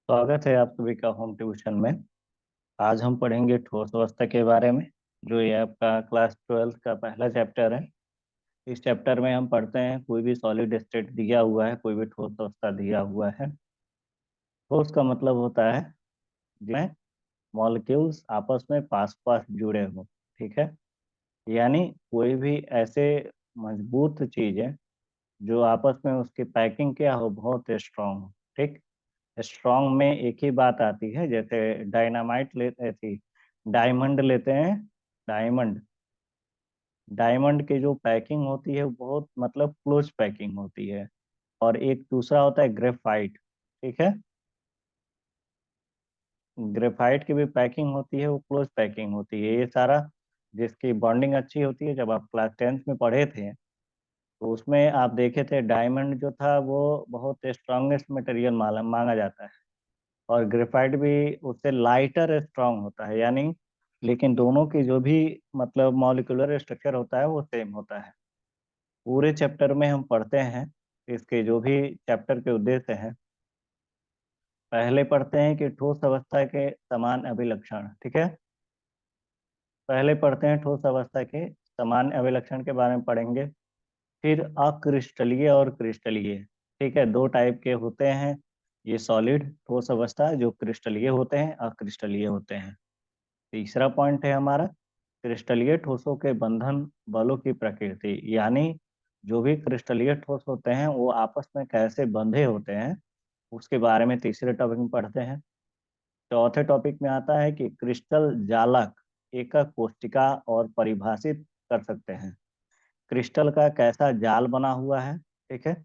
स्वागत है आप सभी का होम ट्यूशन में। आज हम पढ़ेंगे ठोस अवस्था के बारे में। जो ये आपका क्लास 12 का पहला चैप्टर है। इस चैप्टर में हम पढ़ते हैं कोई भी सॉलिड स्टेट दिया हुआ है, कोई भी ठोस अवस्था दिया हुआ है। ठोस का मतलब होता है जिसमें मॉलिक्यूल्स आपस में पास पास जुड़े हों। ठीक है, यानी कोई भी ऐसे मजबूत चीज है जो आपस में उसकी पैकिंग क्या हो, बहुत स्ट्रांग हो। ठीक, स्ट्रॉन्ग में एक ही बात आती है, जैसे डायनामाइट लेते थी, डायमंड लेते हैं। डायमंड डायमंड की जो पैकिंग होती है वो बहुत मतलब क्लोज पैकिंग होती है। और एक दूसरा होता है ग्रेफाइट। ठीक है, ग्रेफाइट की भी पैकिंग होती है, वो क्लोज पैकिंग होती है। ये सारा जिसकी बॉन्डिंग अच्छी होती है, जब आप क्लास 10th में पढ़े थे तो उसमें आप देखे थे डायमंड जो था वो बहुत स्ट्रांगेस्ट मटेरियल मांगा जाता है। और ग्रेफाइट भी उससे लाइटर स्ट्रांग होता है, यानी लेकिन दोनों की जो भी मतलब मॉलिक्यूलर स्ट्रक्चर होता है वो सेम होता है। पूरे चैप्टर में हम पढ़ते हैं इसके जो भी चैप्टर के उद्देश्य हैं। पहले पढ़ते हैं कि ठोस अवस्था के समान अभिलक्षण। ठीक है, पहले पढ़ते हैं ठोस अवस्था के समान अभिलक्षण के बारे में पढ़ेंगे। फिर अक्रिस्टलीय और क्रिस्टलीय। ठीक है, दो टाइप के होते हैं ये सॉलिड ठोस अवस्था, जो क्रिस्टलीय होते हैं, अक्रिस्टलीय होते हैं। तीसरा पॉइंट है हमारा क्रिस्टलीय ठोसों के बंधन बलों की प्रकृति, यानी जो भी क्रिस्टलीय ठोस होते हैं वो आपस में कैसे बंधे होते हैं, उसके बारे में तीसरे टॉपिक में पढ़ते हैं। चौथे टॉपिक में आता है कि क्रिस्टल जालक एकक कोशिका और परिभाषित कर सकते हैं। क्रिस्टल का कैसा जाल बना हुआ है। ठीक है,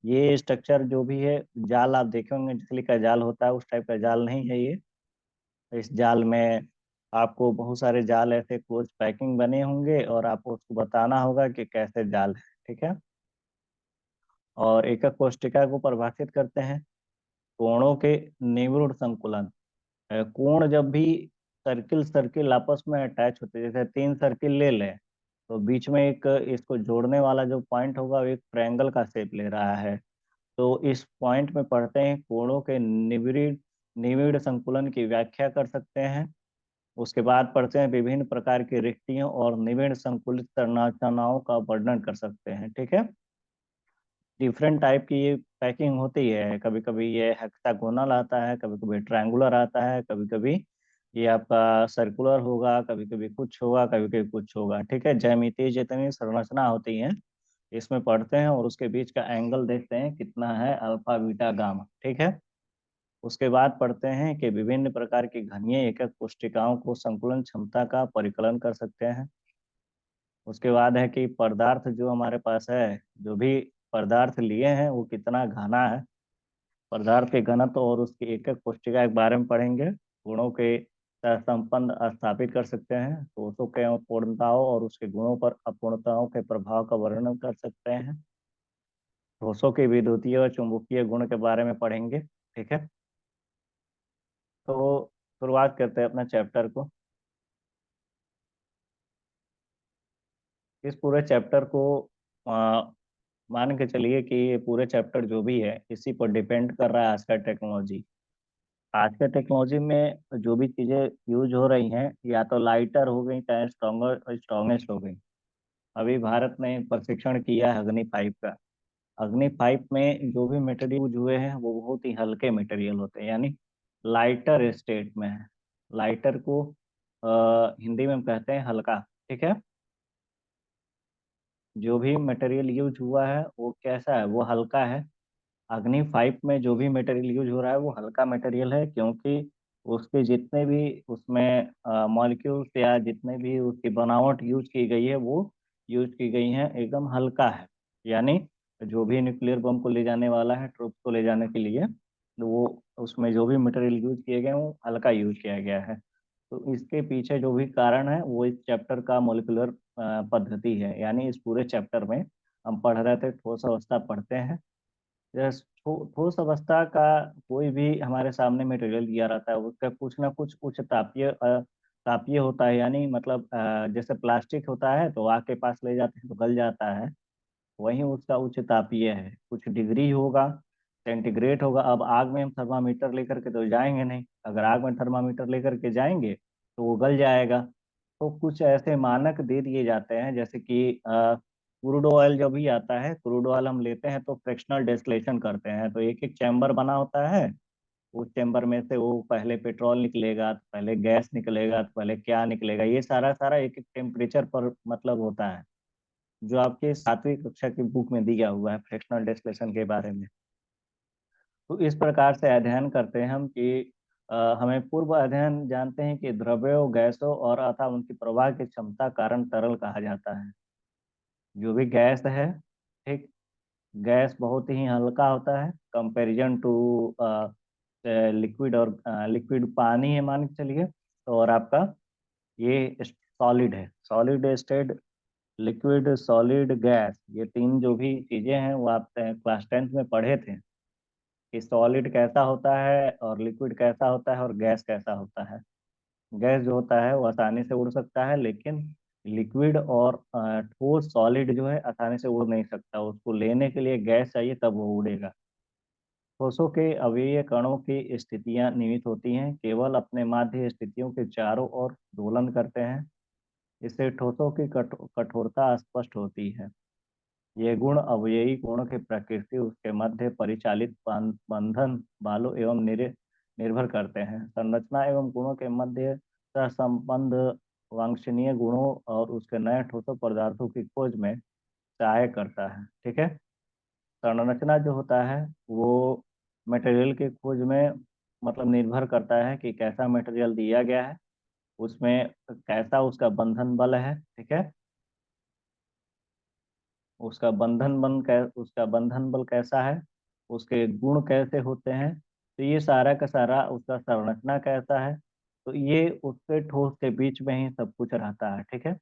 ये स्ट्रक्चर जो भी है, जाल आप देखे होंगे जिसलिए का जाल होता है, उस टाइप का जाल नहीं है ये। इस जाल में आपको बहुत सारे जाल ऐसे क्लोज पैकिंग बने होंगे और आपको उसको बताना होगा कि कैसे जाल है। ठीक है, और एकक कोशिका को परिभाषित करते हैं। कोणों के निविड़ संकुलन। कोण जब भी सर्किल सर्किल आपस में अटैच होते हैं, जैसे तीन सर्किल ले लें तो बीच में एक इसको जोड़ने वाला जो पॉइंट होगा वो एक ट्रायंगल का शेप ले रहा है। तो इस पॉइंट में पढ़ते हैं कोणों के निविड़ निविड़ संकुलन की व्याख्या कर सकते हैं। उसके बाद पढ़ते हैं विभिन्न प्रकार की रिक्तियों और निविड़ संकुलित संरचनाओं का वर्णन कर सकते हैं। ठीक है, डिफरेंट टाइप की ये पैकिंग होती है। कभी कभी ये हेक्सागोनल आता है, कभी कभी ट्रायंगुलर आता है, कभी कभी ये आपका सर्कुलर होगा, कभी कभी कुछ होगा, कभी कभी कुछ होगा। ठीक है, ज्यामितीय जितनी संरचना होती है इसमें पढ़ते हैं और उसके बीच का एंगल देखते हैं कितना है, अल्फा बीटा गामा। ठीक है, उसके बाद पढ़ते हैं कि विभिन्न प्रकार की घनीय एकक कोशिकाओं को संकुलन क्षमता का परिकलन कर सकते हैं। उसके बाद है कि पदार्थ जो हमारे पास है, जो भी पदार्थ लिए हैं वो कितना घना है। पदार्थ के घनत्व और उसकी एकक कोशिका के बारे में पढ़ेंगे। गुणों के सहसंबंध स्थापित कर सकते हैं। ठोसों के अपूर्णताओं और उसके गुणों पर अपूर्णताओं के प्रभाव का वर्णन कर सकते हैं। ठोसों के विद्युतीय और चुंबकीय गुण के बारे में पढ़ेंगे। ठीक है, तो शुरुआत करते हैं अपने चैप्टर को। इस पूरे चैप्टर को आ, मान के चलिए कि ये पूरे चैप्टर जो भी है इसी पर डिपेंड कर रहा है आज का टेक्नोलॉजी। आज के टेक्नोलॉजी में जो भी चीज़ें यूज हो रही हैं या तो लाइटर हो गई, चाहे स्ट्रॉन्गर स्ट्रॉन्गेस्ट हो गई। अभी भारत ने प्रशिक्षण किया है अग्नि पाइप का। अग्नि पाइप में जो भी मटेरियल यूज हुए हैं वो बहुत ही हल्के मटेरियल होते हैं, यानी लाइटर स्टेट में है। लाइटर को हिंदी में हम कहते हैं हल्का। ठीक है, जो भी मटेरियल यूज हुआ है वो कैसा है, वो हल्का है। अग्नि 5 में जो भी मटेरियल यूज हो रहा है वो हल्का मटेरियल है, क्योंकि उसके जितने भी उसमें मॉलिक्यूल्स या जितने भी उसकी बनावट यूज की गई है वो यूज की गई है एकदम हल्का है। यानी जो भी न्यूक्लियर बम को ले जाने वाला है, ट्रुप्स को ले जाने के लिए, तो वो उसमें जो भी मटेरियल यूज किए गए हैं वो हल्का यूज किया गया है। तो इसके पीछे जो भी कारण है वो इस चैप्टर का मोलिकुलर पद्धति है। यानी इस पूरे चैप्टर में हम पढ़ रहे थे ठोस अवस्था पढ़ते हैं। यस, ठोस अवस्था का कोई भी हमारे सामने मटेरियल दिया रहता है उसका कुछ ना कुछ उच्च तापीय तापीय होता है। यानी मतलब जैसे प्लास्टिक होता है तो आग के पास ले जाते हैं तो गल जाता है, वहीं उसका उच्च तापीय है, कुछ डिग्री होगा। सेंटीग्रेड होगा। अब आग में हम थर्मामीटर लेकर के तो जाएंगे नहीं, अगर आग में थर्मामीटर लेकर के जाएंगे तो वो गल जाएगा। तो कुछ ऐसे मानक दे दिए जाते हैं, जैसे कि क्रूड ऑयल जब भी आता है, क्रूड ऑयल हम लेते हैं तो फ्रैक्शनल डिस्टिलेशन करते हैं, तो एक एक चैम्बर बना होता है। उस चैम्बर में से वो पहले पेट्रोल निकलेगा, तो पहले गैस निकलेगा, तो पहले क्या निकलेगा, ये सारा सारा एक एक टेम्परेचर पर मतलब होता है, जो आपके 7वीं कक्षा की बुक में दिया हुआ है फ्रैक्शनल डिस्टिलेशन के बारे में। तो इस प्रकार से अध्ययन करते हैं हम कि हमें पूर्व अध्ययन जानते हैं कि द्रव्यों, गैसों और अथवा उनकी प्रवाह की क्षमता कारण तरल कहा जाता है। जो भी गैस है, ठीक, गैस बहुत ही हल्का होता है कंपैरिजन टू लिक्विड, और लिक्विड पानी है मान के चलिए, और आपका ये सॉलिड है, solid state, liquid, solid, gas, ये तीन जो भी चीजें हैं वो आप क्लास 10th में पढ़े थे कि सॉलिड कैसा होता है और लिक्विड कैसा होता है और गैस कैसा होता है। गैस जो होता है वो आसानी से उड़ सकता है, लेकिन लिक्विड और ठोस सॉलिड जो है आसानी से उड़ नहीं सकता, उसको लेने के लिए गैस चाहिए तब वो उड़ेगा। ठोसों के अवयवीय कणों की स्थितियां नियमित होती हैं, केवल अपने माध्य स्थितियों के चारों ओर दोलन करते हैं। इससे ठोसों की कठोरता स्पष्ट होती है। ये गुण अवयवी गुणों की प्रकृति, उसके मध्य परिचालित बंधन बालों एवं निर्भर करते हैं। संरचना एवं गुणों के मध्य सहसंबंध वांछनीय गुणों और उसके नए ठोस पदार्थों की खोज में सहायक करता है। ठीक है, संरचना जो होता है वो मटेरियल की खोज में मतलब निर्भर करता है कि कैसा मटेरियल दिया गया है, उसमें कैसा उसका बंधन बल है। ठीक है, उसका बंधन बल कैसा है, उसके गुण कैसे होते हैं, तो ये सारा का सारा उसका संरचना कैसा है, तो ये उसके ठोस के बीच में ही सब कुछ रहता है। ठीक है,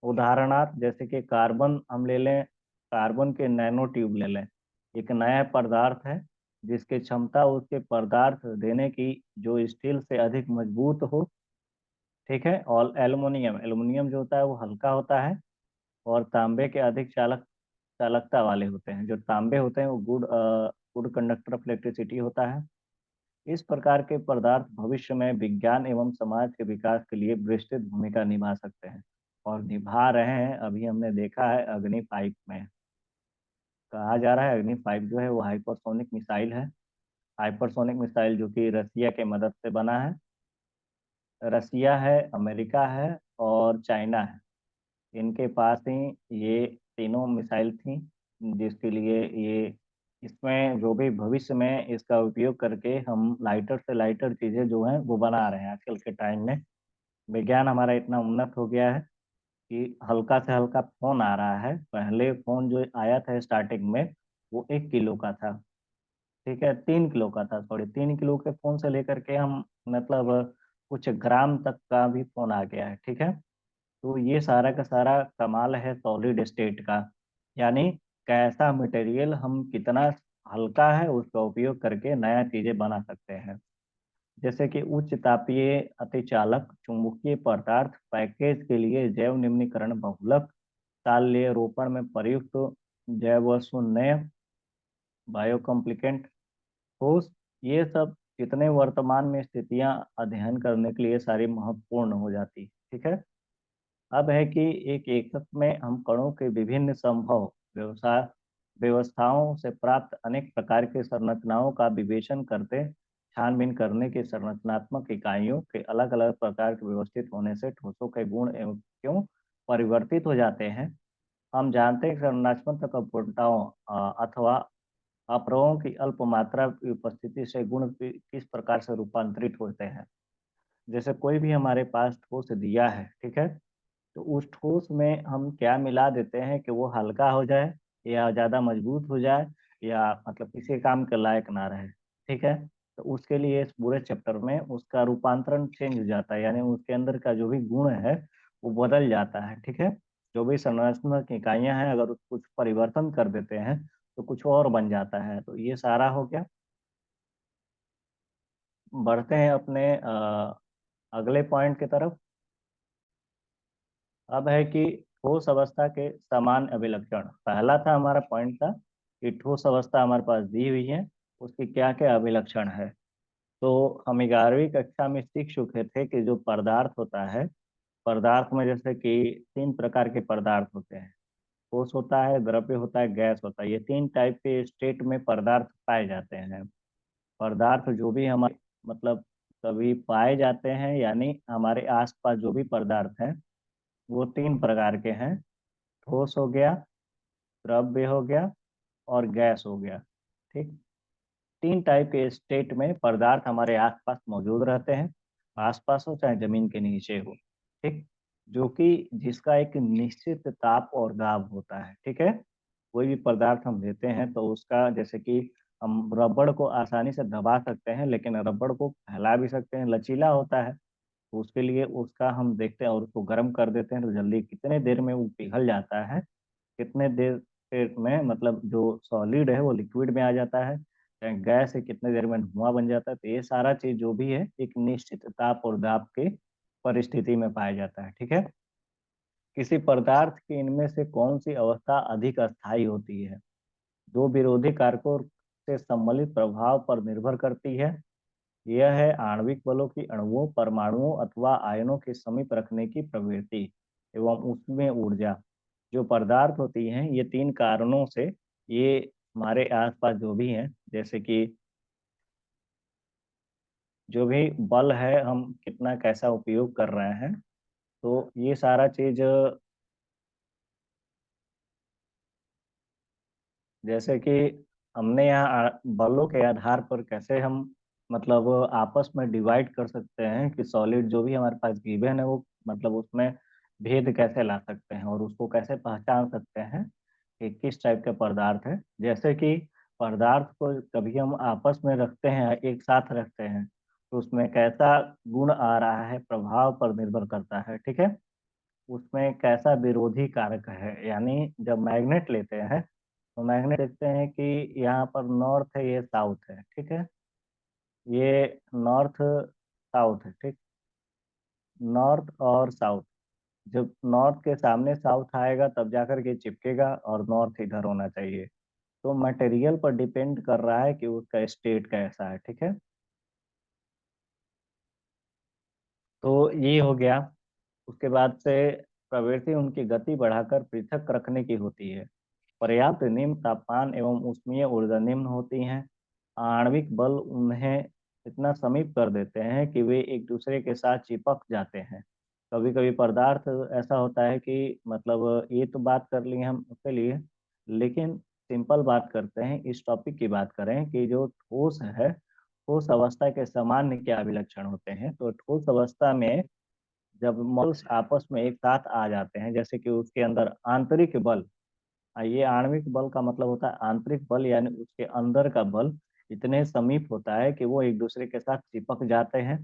उदाहरणार्थ जैसे कि कार्बन हम ले लें, कार्बन के नैनो ट्यूब ले लें, एक नया पदार्थ है जिसकी क्षमता उसके पदार्थ देने की जो स्टील से अधिक मजबूत हो। ठीक है, और एल्युमिनियम, एल्युमिनियम जो होता है वो हल्का होता है और तांबे के अधिक चालकता वाले होते हैं। जो तांबे होते हैं वो गुड कंडक्टर ऑफ इलेक्ट्रिसिटी होता है। इस प्रकार के पदार्थ भविष्य में विज्ञान एवं समाज के विकास के लिए विस्तृत भूमिका निभा सकते हैं, और निभा रहे हैं। अभी हमने देखा है अग्नि 5 में कहा जा रहा है, अग्नि 5 जो है वो हाइपरसोनिक मिसाइल है। हाइपरसोनिक मिसाइल जो कि रसिया के मदद से बना है। रसिया है, अमेरिका है और चाइना है, इनके पास ही ये तीनों मिसाइल थी, जिसके लिए ये इसमें जो भी भविष्य में इसका उपयोग करके हम लाइटर से लाइटर चीज़ें जो हैं वो बना रहे हैं। आजकल के टाइम में विज्ञान हमारा इतना उन्नत हो गया है कि हल्का से हल्का फोन आ रहा है। पहले फोन जो आया था स्टार्टिंग में वो 1 किलो का था, ठीक है, 3 किलो का था, सॉरी, 3 किलो के फोन से लेकर के हम मतलब कुछ ग्राम तक का भी फोन आ गया है। ठीक है, तो ये सारा का सारा कमाल है सॉलिड स्टेट का, यानी कैसा मटेरियल हम कितना हल्का है उसका उपयोग करके नया चीजें बना सकते हैं। जैसे कि उच्च तापीय अतिचालक चुंबकीय पदार्थ पैकेज के लिए जैव निम्नीकरण बहुलक ताल्य रोपण में प्रयुक्त जैव शून्य बायोकॉम्प्लिकेंट ठोस, ये सब जितने वर्तमान में स्थितियां अध्ययन करने के लिए सारी महत्वपूर्ण हो जाती। ठीक है, अब है कि एक एकक में हम कणों के विभिन्न संभव व्यवस्थाओं से प्राप्त अनेक प्रकार की संरचनाओं का विवेचन करते, छानबीन करने की संरचनात्मक इकाइयों के अलग अलग प्रकार के व्यवस्थित होने से ठोसों के गुण एवं क्यों परिवर्तित हो जाते हैं। हम जानते हैं कि संरचनात्मक अपूर्णताओं अथवा अपरों की अल्प मात्रा की उपस्थिति से गुण किस प्रकार से रूपांतरित होते हैं। जैसे कोई भी हमारे पास ठोस दिया है, ठीक है, तो उस ठोस में हम क्या मिला देते हैं कि वो हल्का हो जाए या ज़्यादा मजबूत हो जाए या मतलब किसी काम के लायक ना रहे। ठीक है, तो उसके लिए इस पूरे चैप्टर में उसका रूपांतरण चेंज हो जाता है, यानी उसके अंदर का जो भी गुण है वो बदल जाता है। ठीक है, जो भी संरचनात्मक इकाइयां हैं अगर कुछ परिवर्तन कर देते हैं तो कुछ और बन जाता है। तो ये सारा हो गया। बढ़ते हैं अपने अगले पॉइंट की तरफ। अब है कि ठोस अवस्था के समान अभिलक्षण। पहला था हमारा पॉइंट था कि ठोस अवस्था हमारे पास दी हुई है, उसकी क्या क्या अभिलक्षण है। तो हम 11वीं कक्षा में सीख चुके थे कि जो पदार्थ होता है, पदार्थ में जैसे कि 3 प्रकार के पदार्थ होते हैं। ठोस होता है, द्रव्य होता है, गैस होता है। ये 3 टाइप के स्टेट में पदार्थ पाए जाते हैं। पदार्थ जो भी हमारे मतलब कभी पाए जाते हैं, यानी हमारे आसपास जो भी पदार्थ हैं, वो 3 प्रकार के हैं। ठोस हो गया, द्रव्य हो गया और गैस हो गया। ठीक। 3 टाइप के स्टेट में पदार्थ हमारे आसपास मौजूद रहते हैं, आसपास हो चाहे जमीन के नीचे हो। ठीक। जो कि जिसका एक निश्चित ताप और दाब होता है। ठीक है। कोई भी पदार्थ हम लेते हैं तो उसका, जैसे कि हम रबड़ को आसानी से दबा सकते हैं, लेकिन रबड़ को फैला भी सकते हैं, लचीला होता है। तो उसके लिए उसका हम देखते हैं और उसको गर्म कर देते हैं तो जल्दी कितने देर में वो पिघल जाता है, कितने देर में मतलब जो सॉलिड है वो लिक्विड में आ जाता है, चाहे गैस है कितने देर में धुआं बन जाता है। तो ये सारा चीज जो भी है एक निश्चित ताप और दाब के परिस्थिति में पाया जाता है। ठीक है। किसी पदार्थ की इनमें से कौन सी अवस्था अधिक अस्थायी होती है? दो विरोधी कारकों से सम्मिलित प्रभाव पर निर्भर करती है। यह है आणविक बलों की अणुओं, परमाणुओं अथवा आयनों के समीप रखने की प्रवृत्ति एवं उसमें ऊर्जा। जो पदार्थ होती हैं ये 3 कारणों से, ये हमारे आसपास जो भी हैं, जैसे कि जो भी बल है हम कितना कैसा उपयोग कर रहे हैं, तो ये सारा चीज, जैसे कि हमने यहाँ बलों के आधार पर कैसे हम मतलब आपस में डिवाइड कर सकते हैं कि सॉलिड जो भी हमारे पास गिवन है वो मतलब उसमें भेद कैसे ला सकते हैं और उसको कैसे पहचान सकते हैं कि किस टाइप का पदार्थ है। जैसे कि पदार्थ को कभी हम आपस में रखते हैं, एक साथ रखते हैं, तो उसमें कैसा गुण आ रहा है प्रभाव पर निर्भर करता है। ठीक है। उसमें कैसा विरोधी कारक है, यानी जब मैग्नेट लेते हैं तो मैग्नेट देखते हैं कि यहाँ पर नॉर्थ है, ये साउथ है। ठीक है। ये नॉर्थ साउथ है। ठीक। नॉर्थ और साउथ, जब नॉर्थ के सामने साउथ आएगा तब जाकर के चिपकेगा और नॉर्थ इधर होना चाहिए। तो मटेरियल पर डिपेंड कर रहा है कि उसका स्टेट कैसा है। ठीक है। तो ये हो गया। उसके बाद से प्रवृत्ति उनकी गति बढ़ाकर पृथक रखने की होती है। पर्याप्त निम्न तापमान एवं ऊष्मीय ऊर्जा निम्न होती हैं। आणविक बल उन्हें इतना समीप कर देते हैं कि वे एक दूसरे के साथ चिपक जाते हैं। कभी कभी पदार्थ ऐसा होता है कि मतलब ये तो बात कर ली हम उसके लिए, लेकिन सिंपल बात करते हैं, इस टॉपिक की बात करें कि जो ठोस है, ठोस अवस्था के सामान्य क्या अभिलक्षण होते हैं। तो ठोस अवस्था में जब मॉलिक्यूल्स आपस में एक साथ आ जाते हैं, जैसे कि उसके अंदर आंतरिक बल, ये आणविक बल का मतलब होता है आंतरिक बल, यानी उसके अंदर का बल इतने समीप होता है कि वो एक दूसरे के साथ चिपक जाते हैं।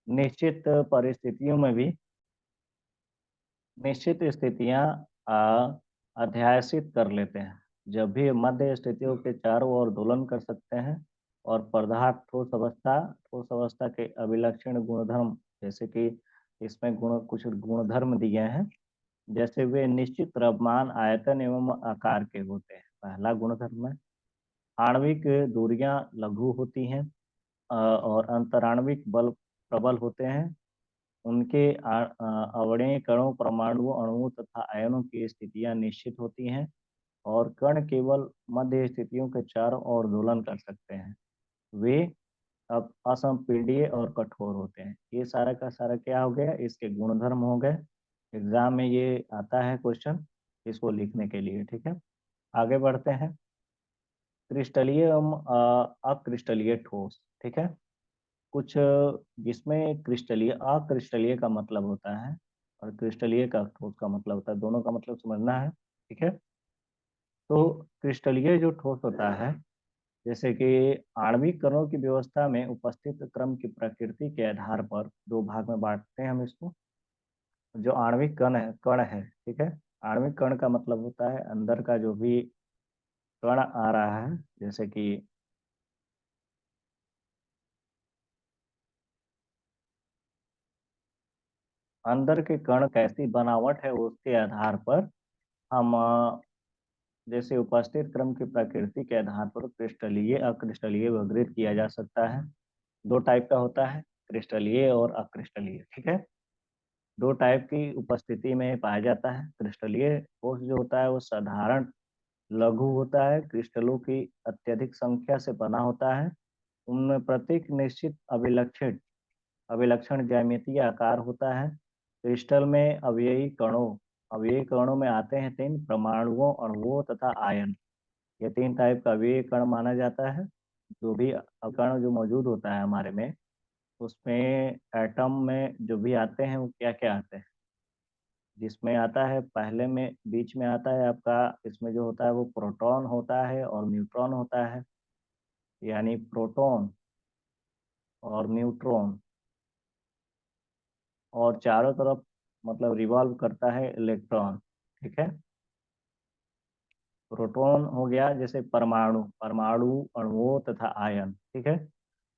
निश्चित परिस्थितियों में भी निश्चित स्थितियां अध्यासित कर लेते हैं। जब भी मध्य स्थितियों के चारों ओर दोलन कर सकते हैं। और पदार्थ ठोस अवस्था के अभिलक्षण गुणधर्म, जैसे कि इसमें कुछ गुणधर्म दिए हैं। जैसे वे निश्चित द्रव्यमान, आयतन एवं आकार के होते हैं। पहला गुणधर्म है आणविक दूरियां लघु होती हैं और अंतराण्विक बल प्रबल होते हैं। उनके अवयवीय कणों, परमाणुओं, अणुओं तथा आयनों की स्थितियां निश्चित होती हैं और कण केवल मध्य स्थितियों के चारों ओर दोलन कर सकते हैं। वे अब असंपीड्य और कठोर होते हैं। ये सारा का सारा क्या हो गया, इसके गुणधर्म हो गए। एग्जाम में ये आता है क्वेश्चन इसको लिखने के लिए। ठीक है। आगे बढ़ते हैं। क्रिस्टलीय एवं अक्रिस्टलीय ठोस। ठीक है। कुछ जिसमें क्रिस्टलीय, अक्रिस्टलीय का मतलब होता है और क्रिस्टलीय का ठोस का मतलब होता है, दोनों का मतलब समझना है। ठीक है। तो क्रिस्टलीय जो ठोस होता है, जैसे कि आणविक कणों की व्यवस्था में उपस्थित क्रम की प्रकृति के आधार पर 2 भाग में बांटते हैं हम इसको। जो आणविक कण है, ठीक है। आणविक कण का मतलब होता है अंदर का जो भी कण आ रहा है, जैसे कि अंदर के कण कैसी बनावट है उसके आधार पर हम जैसे उपस्थित क्रम की प्रकृति के आधार पर क्रिस्टलीय अक्रिस्टलीय वर्गीकृत किया जा सकता है। दो टाइप का होता है, क्रिस्टलीय और अक्रिस्टलीय। ठीक है, दो टाइप की उपस्थिति में पाया जाता है। क्रिस्टलीय ठोस जो होता है वो साधारण लघु होता है, क्रिस्टलों की अत्यधिक संख्या से बना होता है। उनमें प्रत्येक निश्चित अभिलक्षण ज्यामितीय आकार होता है। क्रिस्टल में अवयवी कणों में आते हैं तीन: परमाणुओं, अणुओं तथा आयन। ये तीन टाइप का अवयवी कण माना जाता है। जो भी कण जो मौजूद होता है हमारे में, उसमें एटम में जो भी आते हैं वो क्या क्या आते हैं, जिसमें आता है पहले में बीच में आता है आपका, इसमें जो होता है वो प्रोटॉन होता है और न्यूट्रॉन होता है। यानी प्रोटॉन और न्यूट्रॉन, और चारों तरफ मतलब रिवॉल्व करता है इलेक्ट्रॉन। ठीक है, प्रोटॉन हो गया जैसे परमाणु, अणुओं तथा आयन। ठीक है,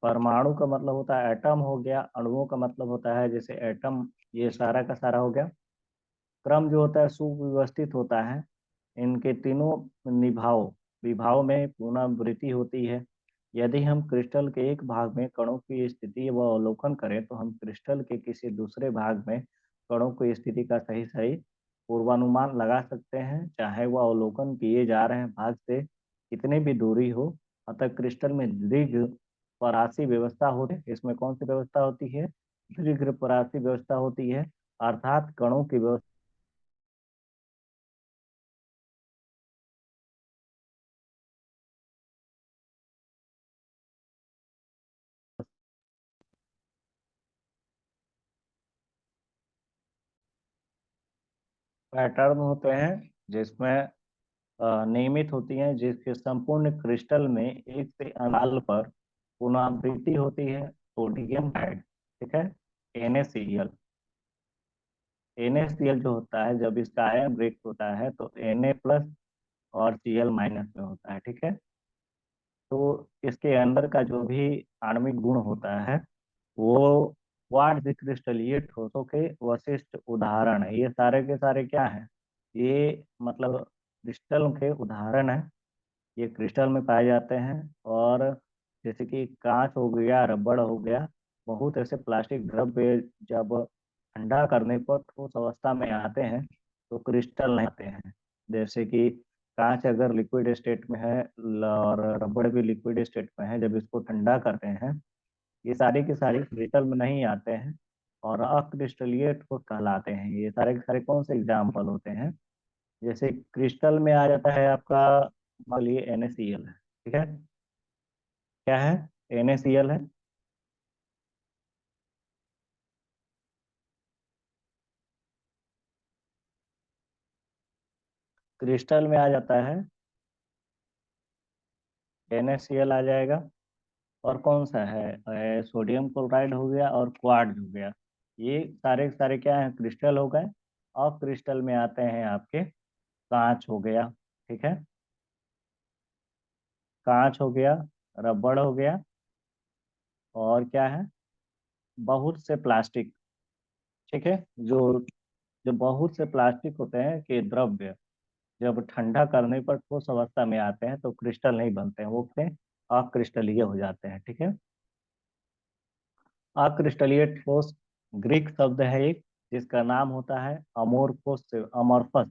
परमाणु का मतलब होता है एटम हो गया, अणुओं का मतलब होता है जैसे एटम, ये सारा का सारा हो गया। क्रम जो होता है सुव्यवस्थित होता है। इनके तीनों विभाव में पुनरावृत्ति होती है। यदि हम क्रिस्टल के एक भाग में कणों की स्थिति व अवलोकन करें तो हम क्रिस्टल के किसी दूसरे भाग में कणों की स्थिति का सही सही पूर्वानुमान लगा सकते हैं, चाहे वह अवलोकन किए जा रहे भाग से कितनी भी दूरी हो। अतः क्रिस्टल में दीर्घ परासी व्यवस्था होती है। इसमें कौन सी व्यवस्था होती है? दीर्घ परासी व्यवस्था होती है, अर्थात कणों की व्यवस्था पैटर्न होते हैं जिसमें नियमित होती हैं, जिसके संपूर्ण क्रिस्टल में एक से अनाल पर पुनरावृत्ति होती है। सोडियम हाइड, ठीक है, NaCl। NaCl जो होता है, जब इसका आयन ब्रेक होता है तो Na प्लस और Cl माइनस में होता है। ठीक है, तो इसके अंदर का जो भी आणविक गुण होता है वो क्वार्ट्ज क्रिस्टलीय ठोसों के विशिष्ट उदाहरण है। ये सारे के सारे क्या हैं? ये मतलब क्रिस्टल के उदाहरण है। ये क्रिस्टल में पाए जाते हैं। और जैसे कि कांच हो गया, रबड़ हो गया, बहुत ऐसे प्लास्टिक द्रव्य जब ठंडा करने पर ठोस अवस्था में आते हैं तो क्रिस्टल नहीं आते हैं। जैसे कि कांच अगर लिक्विड स्टेट में है और रबड़ भी लिक्विड स्टेट में है, जब इसको ठंडा करते हैं ये सारे के सारे क्रिस्टल में नहीं आते हैं और अक्रिस्टलीय ठोस कहलाते हैं। ये सारे के सारे कौन से एग्जाम्पल होते हैं? जैसे क्रिस्टल में आ जाता है आपका, मान लीजिए NaCl है। ठीक है, क्या है? NaCl है। क्रिस्टल में आ जाता है NaCl आ जाएगा। और कौन सा है? सोडियम क्लोराइड हो गया और क्वार्ट्ज हो गया। ये सारे के सारे क्या है? क्रिस्टल हो गए। और क्रिस्टल में आते हैं आपके कांच हो गया। ठीक है, कांच हो गया, रबड़ हो गया, और क्या है? बहुत से प्लास्टिक। ठीक है, जो जो बहुत से प्लास्टिक होते हैं कि द्रव्य जब ठंडा करने पर ठोस अवस्था में आते हैं तो क्रिस्टल नहीं बनते हैं, वो क्या? अक्रिस्टलीय हो जाते हैं। ठीक है, अक्रिस्टलीय ठोस ग्रीक शब्द है एक, जिसका नाम होता है अमोर्फोस से, अमorphous।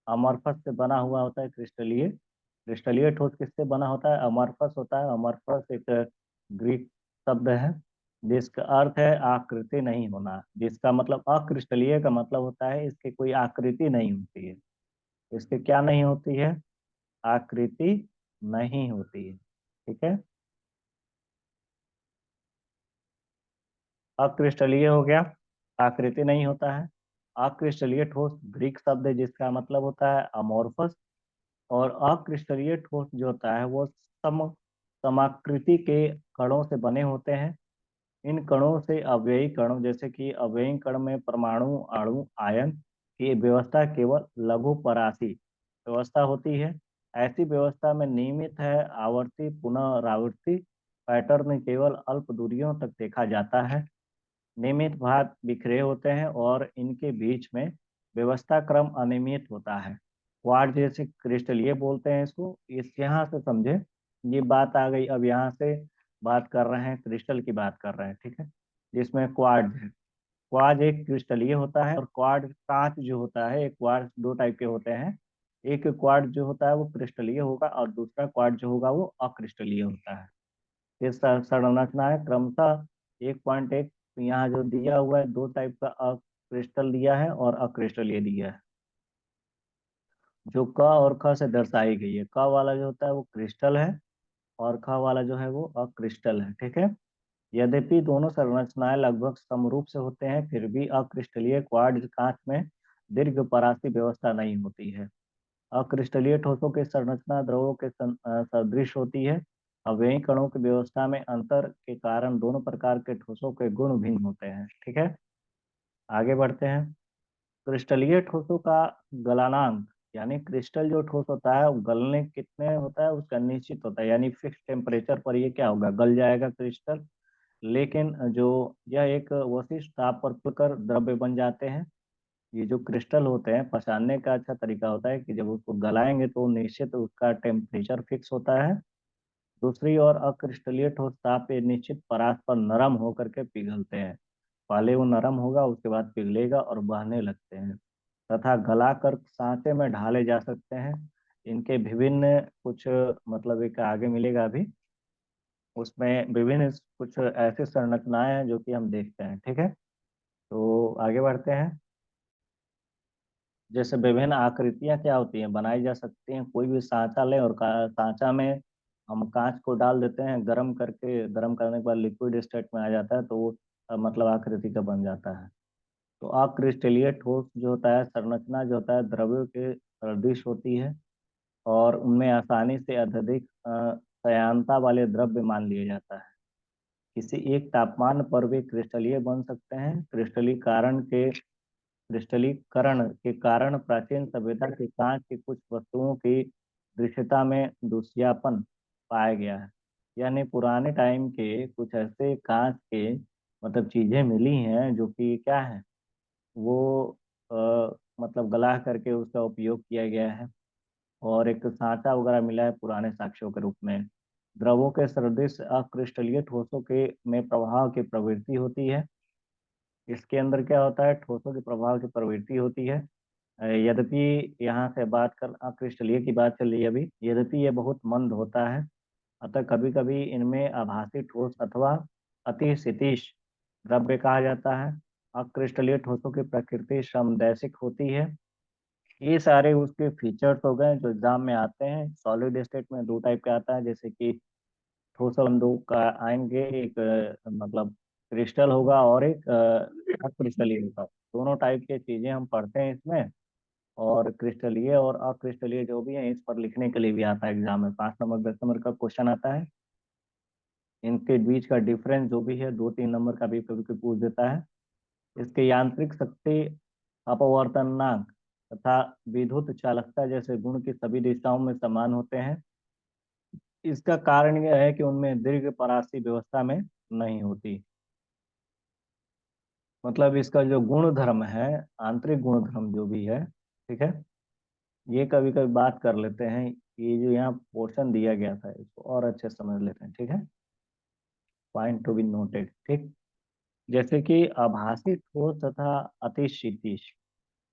अमorphous से बना हुआ होता है क्रिस्टलीय। क्रिस्टलीय ठोस किससे बना होता है? अमorphous होता है। अमorphous एक ग्रीक शब्द है जिसका अर्थ है आकृति नहीं होना। जिसका मतलब अक्रिस्टलीय का मतलब होता है इसकी कोई आकृति नहीं होती है। इसकी क्या नहीं होती है? आकृति नहीं होती है। ठीक है, अक्रिस्टलीय हो गया, आकृति नहीं होता है। अक्रिस्टलीय ठोस ग्रीक शब्द है जिसका मतलब होता है अमोर्फस। और अक्रिस्टलीय ठोस जो होता है वो समाकृति के कणों से बने होते हैं। इन कणों से अवयवी कणों, जैसे कि अवयवी कण में परमाणु, अणु, आयन की व्यवस्था केवल लघु परासी व्यवस्था होती है। ऐसी व्यवस्था में नियमित है आवर्ती पुनरावृत्ति पैटर्न केवल अल्प दूरियों तक देखा जाता है। नियमित भाग बिखरे होते हैं और इनके बीच में व्यवस्था क्रम अनियमित होता है। क्वार्ट्ज जैसे क्रिस्टल ये बोलते हैं इसको। इस यहाँ से समझे, ये बात आ गई। अब यहाँ से बात कर रहे हैं, क्रिस्टल की बात कर रहे हैं, ठीक है, जिसमें क्वार्ट्ज है। क्वार्ट्ज एक क्रिस्टलीय होता है, और क्वार्ट्ज कांच जो होता है, एक क्वार्ट्ज दो टाइप के होते हैं। एक क्वार्ट्ज जो होता है वो क्रिस्टलीय होगा, और दूसरा क्वार्ट्ज जो होगा वो अक्रिस्टलीय होता है। ये संरचना है क्रमशः 1.1। यहाँ जो दिया हुआ है, दो टाइप का क्रिस्टल दिया है और अक्रिस्टलीय दिया है, जो क और ख से दर्शाई गई है। क वाला जो होता है वो क्रिस्टल है, और ख वाला जो है वो अक्रिस्टल है, ठीक है। यद्यपि दोनों संरचनाएं लगभग समरूप से होते हैं, फिर भी अक्रिस्टलीय क्वार्ट्ज कांच में दीर्घ परासी व्यवस्था नहीं होती है। अक्रिस्टलीय ठोसों की संरचना द्रवों के सदृश होती है। अवयवी कणों की व्यवस्था में अंतर के कारण दोनों प्रकार के ठोसों के गुण भिन्न होते हैं, ठीक है। आगे बढ़ते हैं। क्रिस्टलीय ठोसों का गलनांक, यानी क्रिस्टल जो ठोस होता है वो गलने कितने होता है उसका निश्चित होता है, यानी फिक्स टेम्परेचर पर ये क्या होगा, गल जाएगा क्रिस्टल। लेकिन जो यह एक विशिष्ट ताप पर खुलकर द्रव्य बन जाते हैं। ये जो क्रिस्टल होते हैं, पहचानने का अच्छा तरीका होता है कि जब उसको गलाएंगे तो निश्चित उसका टेम्परेचर फिक्स होता है। दूसरी ओर अक्रिस्टलीय ठोस ताप पे निश्चित परास पर नरम होकर के पिघलते हैं। पहले वो नरम होगा, उसके बाद पिघलेगा और बहने लगते हैं, तथा गलाकर सांचे में ढाले जा सकते हैं। इनके विभिन्न कुछ, मतलब एक आगे मिलेगा अभी, उसमें विभिन्न कुछ ऐसी संरचनाएं हैं जो कि हम देखते हैं, ठीक है। तो आगे बढ़ते हैं। जैसे विभिन्न आकृतियां क्या होती हैं, बनाई जा सकती हैं। कोई भी सांचा लें, और सांचा में हम कांच को डाल देते हैं, गर्म करके, गर्म करने के बाद लिक्विड स्टेट में आ जाता है, तो वो मतलब आकृति का बन जाता है। तो अक्रिस्टलीय ठोस जो होता है, संरचना जो होता है द्रव्यों के सदृश होती है, और उनमें आसानी से अत्यधिक सयांता वाले द्रव्य मान लिया जाता है। किसी एक तापमान पर वे क्रिस्टलीय बन सकते हैं। क्रिस्टलीकरण के कारण प्राचीन सभ्यता के कांच की कुछ वस्तुओं की दृश्यता में दूषियापन पाया गया है। यानी पुराने टाइम के कुछ ऐसे कांच के मतलब चीजें मिली हैं जो कि क्या है, वो आ, मतलब गला करके उसका उपयोग किया गया है। और एक सांचा वगैरह मिला है पुराने साक्ष्यों के रूप में। द्रवों के सदृश अक्रिस्टलीय ठोसों के में प्रवाह की प्रवृत्ति होती है। इसके अंदर क्या होता है, ठोसों के प्रवाह की प्रवृत्ति होती है। यद्यपि यहाँ से बात कर अक्रिस्टलीय की बात चल रही है अभी, यद्यपि ये बहुत मंद होता है, अतः कभी कभी इनमें आभासी ठोस अथवा अति शिथिल द्रव्य कहा जाता है। अक्रिस्टलीय ठोसों की प्रकृति समदैशिक होती है। ये सारे उसके फीचर्स हो गए जो एग्जाम में आते हैं। सॉलिड स्टेट में दो टाइप का आता है, जैसे कि ठोस और दो का आएंगे, एक मतलब क्रिस्टल होगा, और एक अक्रिस्टलीय होगा। दोनों टाइप की चीजें हम पढ़ते हैं इसमें। और क्रिस्टलीय और अक्रिस्टलीय जो भी है, इस पर लिखने के लिए भी आता है एग्जाम में, 5 नंबर 10 नंबर का क्वेश्चन आता है। इनके बीच का डिफरेंस जो भी है 2-3 नंबर का भी कभी कभी पूछ देता है। इसके यांत्रिक शक्ति, अपवर्तनांक तथा विद्युत चालकता जैसे गुण की सभी दिशाओं में समान होते हैं। इसका कारण यह है कि उनमें दीर्घ परासी व्यवस्था में नहीं होती। मतलब इसका जो गुण धर्म है, आंतरिक गुण धर्म जो भी है, ठीक है, ये कभी कभी बात कर लेते हैं। ये जो यहाँ पोर्शन दिया गया था इसको और अच्छे से समझ लेते हैं, ठीक है। पॉइंट टू बी नोटेड, ठीक। जैसे कि आभासी ठोस तथा अति क्षितिज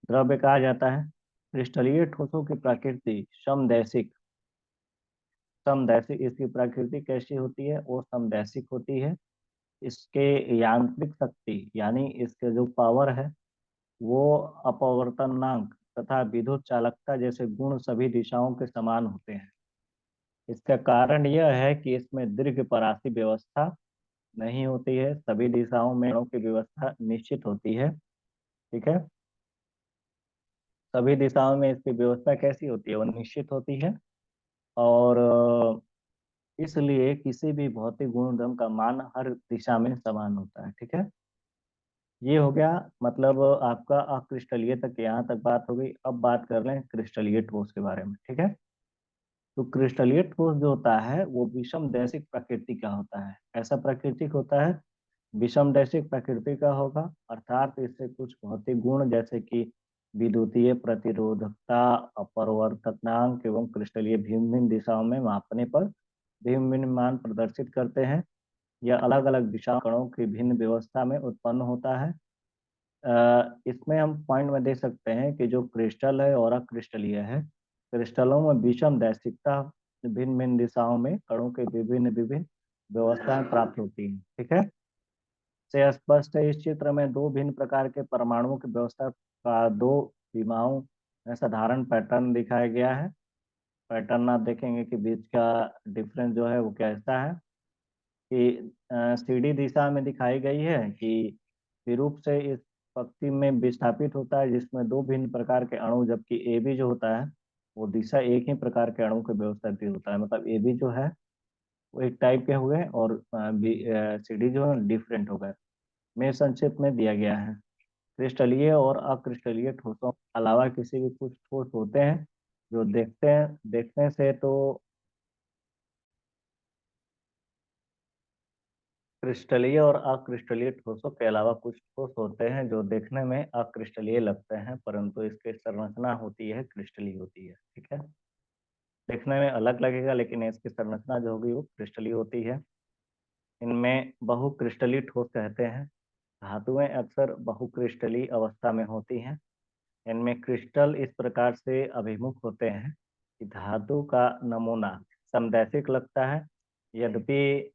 द्रव्य कहा जाता है। क्रिस्टलीय ठोसों की प्रकृति समदैशिक, समदैशिक इसकी प्रकृति कैसी होती है, वो समदैशिक होती है। इसके यांत्रिक शक्ति, यानी इसके जो पावर है, वो अपवर्तनांक तथा विद्युत चालकता जैसे गुण सभी दिशाओं के समान होते हैं। इसका कारण यह है कि इसमें दीर्घ परासी व्यवस्था नहीं होती है। सभी दिशाओं में कणों की व्यवस्था निश्चित होती है, ठीक है। सभी दिशाओं में इसकी व्यवस्था कैसी होती है, वो निश्चित होती है। और इसलिए किसी भी भौतिक गुणधर्म का मान हर दिशा में समान होता है, ठीक है। ये हो गया मतलब आपका अक्रिस्टलीय तक, यहाँ तक बात हो गई। अब बात कर लें क्रिस्टलीय ठोस के बारे में, ठीक है। तो क्रिस्टलीय ठोस जो होता है वो विषमदैशिक प्रकृति का होता है। ऐसा प्राकृतिक होता है, विषमदैशिक प्रकृति का होगा, अर्थात इससे कुछ भौतिक गुण जैसे कि विद्युतीय प्रतिरोधकता, अपवर्तनांक एवं क्रिस्टलीय भिन्न भिन्न दिशाओं में मापने पर भिन्न भिन्न मान प्रदर्शित करते हैं। यह अलग अलग दिशा कणों की भिन्न व्यवस्था में उत्पन्न होता है। इसमें हम पॉइंट में देख सकते हैं कि जो क्रिस्टल है और अक्रिस्टलीय है, क्रिस्टलों में विषम दैशिकता भिन्न भिन्न दिशाओं में कणों के विभिन्न विभिन्न व्यवस्थाएं प्राप्त होती हैं। ठीक है, से स्पष्ट है इस चित्र में दो भिन्न प्रकार के परमाणुओं की व्यवस्था का दो विमाओं में साधारण पैटर्न दिखाया गया है। पैटर्न आप देखेंगे कि बीच का डिफरेंस जो है वो कैसा है कि सीधी दिशा में दिखाई गई है कि विरूप से इस पंक्ति में विस्थापित होता है जिसमें दो भिन्न प्रकार के अणु, जबकि ए बी जो होता है वो दिशा एक ही प्रकार के अणु के व्यवस्थापित होता है। मतलब ए बी जो है वो एक टाइप के हुए और सी डी जो है डिफरेंट हो गए। में संक्षेप में दिया गया है। क्रिस्टलीय और अक्रिस्टलीय ठोसों के अलावा किसी भी कुछ ठोस होते हैं जो देखने से तो क्रिस्टलीय और अक्रिस्टलीय ठोसों के अलावा कुछ ठोस होते हैं जो देखने में अक्रिस्टलीय लगते हैं, परंतु इसकी संरचना होती है क्रिस्टलीय होती है। ठीक है, देखने में अलग लगेगा लेकिन इसकी संरचना जो होगी वो क्रिस्टलीय होती है। इनमें बहुक्रिस्टलीय ठोस कहते हैं। धातुएं अक्सर बहुक्रिस्टलीय अवस्था में होती हैं। इनमें क्रिस्टल इस प्रकार से अभिमुख होते हैं कि धातु का नमूना समदैशिक लगता है। यद्यपि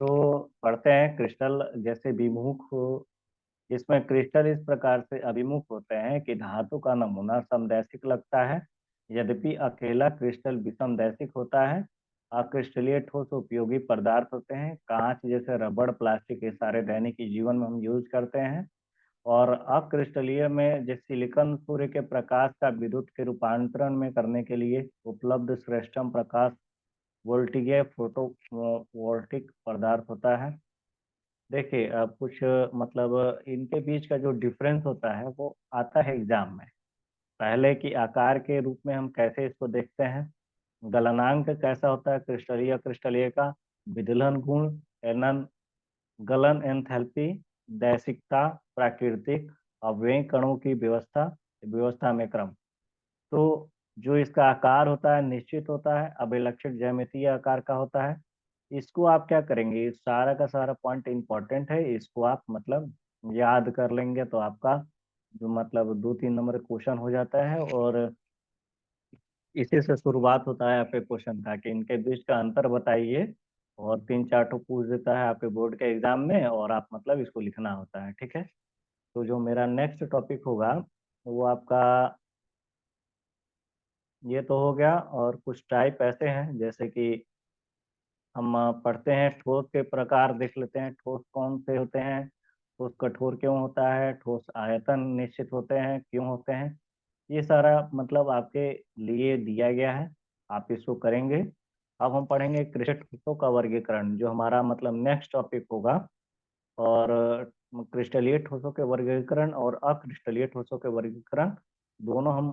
तो पढ़ते हैं क्रिस्टल जैसे विमुख हो, इसमें क्रिस्टल इस प्रकार से अभिमुख होते हैं कि धातु का नमूना समदैशिक लगता है। यद्यपि अकेला क्रिस्टल विषमदैशिक होता है। अक्रिस्टलीय ठोस उपयोगी पदार्थ होते हैं, कांच जैसे रबड़, प्लास्टिक, ये सारे दैनिक जीवन में हम यूज करते हैं। और अक्रिस्टलीय में जैसे सिलिकॉन सूर्य के प्रकाश का विद्युत के रूपांतरण में करने के लिए उपलब्ध श्रेष्ठतम प्रकाश वोल्टिक फोटो वोल्टिक पदार्थ होता है। देखिए अब कुछ मतलब इनके बीच का जो डिफरेंस होता है वो आता है एग्जाम में। पहले की आकार के रूप में हम कैसे इसको देखते हैं, गलनांक कैसा होता है क्रिस्टलीय क्रिस्टलीय का, विदलन गुण, एनन, गलन एंथैल्पी, दैशिकता, प्राकृतिक अपव्यय कणों की व्यवस्था व्यवस्था में क्रम। तो जो इसका आकार होता है निश्चित होता है, अभिलक्षित ज्यामितीय आकार का होता है। इसको आप क्या करेंगे, इस सारा का सारा पॉइंट इंपॉर्टेंट है, इसको आप मतलब याद कर लेंगे तो आपका जो मतलब 2-3 नंबर क्वेश्चन हो जाता है। और इसी से शुरुआत होता है आपके क्वेश्चन का कि इनके बीच का अंतर बताइए, और 3-4 ठो पूछ देता है आपके बोर्ड के एग्जाम में और आप मतलब इसको लिखना होता है। ठीक है, तो जो मेरा नेक्स्ट टॉपिक होगा वो आपका ये तो हो गया। और कुछ टाइप ऐसे हैं जैसे कि हम पढ़ते हैं ठोस के प्रकार देख लेते हैं, ठोस कौन से होते हैं, ठोस कठोर क्यों होता है, ठोस आयतन निश्चित होते हैं क्यों होते हैं, ये सारा मतलब आपके लिए दिया गया है, आप इसको करेंगे। अब हम पढ़ेंगे क्रिस्टल ठोसों का वर्गीकरण जो हमारा मतलब नेक्स्ट टॉपिक होगा। और क्रिस्टलीय ठोसों के वर्गीकरण और अक्रिस्टलीय ठोसों के वर्गीकरण दोनों हम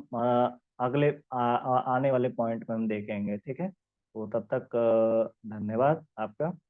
अगले आने वाले पॉइंट में हम देखेंगे। ठीक है, तो तब तक धन्यवाद आपका।